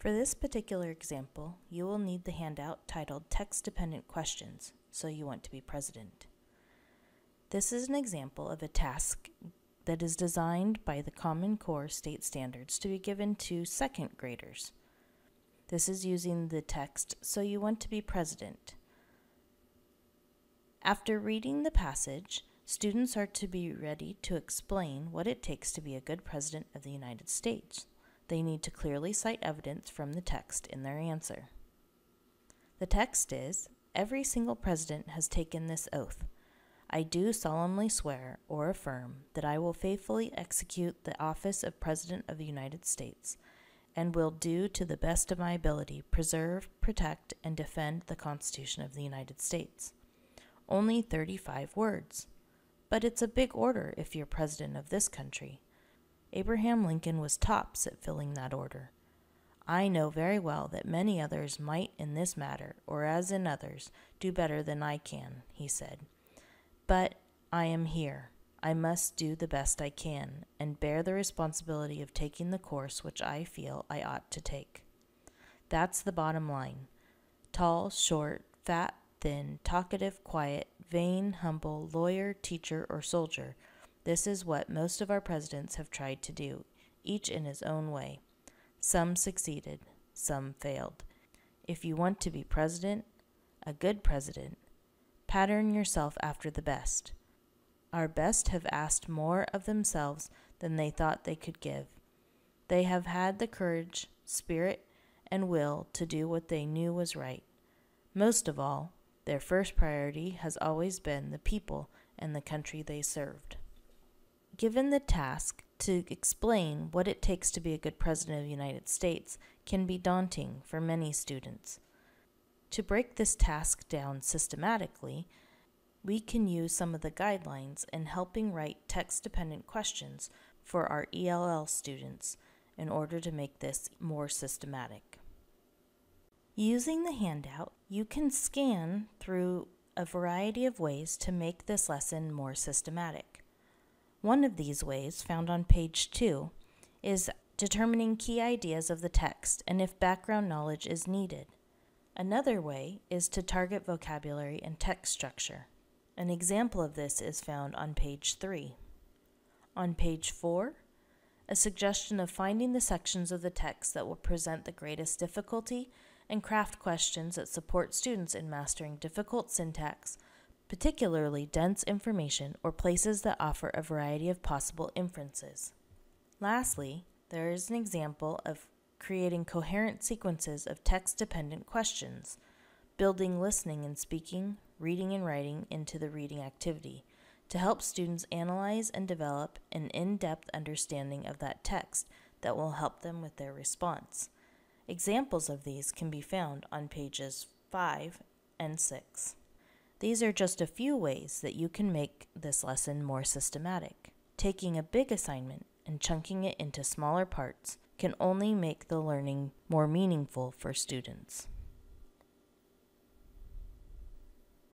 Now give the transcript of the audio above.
For this particular example, you will need the handout titled Text-Dependent Questions, So You Want to Be President. This is an example of a task that is designed by the Common Core state standards to be given to second graders. This is using the text, So You Want to Be President. After reading the passage, students are to be ready to explain what it takes to be a good president of the United States. They need to clearly cite evidence from the text in their answer. The text is, every single president has taken this oath. I do solemnly swear or affirm that I will faithfully execute the office of President of the United States and will do to the best of my ability preserve, protect, and defend the Constitution of the United States. Only 35 words. But it's a big order if you're president of this country. Abraham Lincoln was tops at filling that order. I know very well that many others might in this matter, or as in others, do better than I can, he said. But I am here. I must do the best I can, and bear the responsibility of taking the course which I feel I ought to take. That's the bottom line. Tall, short, fat, thin, talkative, quiet, vain, humble, lawyer, teacher, or soldier, this is what most of our presidents have tried to do, each in his own way. Some succeeded, some failed. If you want to be president, a good president, pattern yourself after the best. Our best have asked more of themselves than they thought they could give. They have had the courage, spirit, and will to do what they knew was right. Most of all, their first priority has always been the people and the country they served. Given the task to explain what it takes to be a good president of the United States can be daunting for many students. To break this task down systematically, we can use some of the guidelines in helping write text-dependent questions for our ELL students in order to make this more systematic. Using the handout, you can scan through a variety of ways to make this lesson more systematic. One of these ways, found on page 2, is determining key ideas of the text and if background knowledge is needed. Another way is to target vocabulary and text structure. An example of this is found on page 3. On page 4, a suggestion of finding the sections of the text that will present the greatest difficulty and craft questions that support students in mastering difficult syntax, particularly dense information or places that offer a variety of possible inferences. Lastly, there is an example of creating coherent sequences of text-dependent questions, building listening and speaking, reading and writing into the reading activity to help students analyze and develop an in-depth understanding of that text that will help them with their response. Examples of these can be found on pages 5 and 6. These are just a few ways that you can make this lesson more systematic. Taking a big assignment and chunking it into smaller parts can only make the learning more meaningful for students.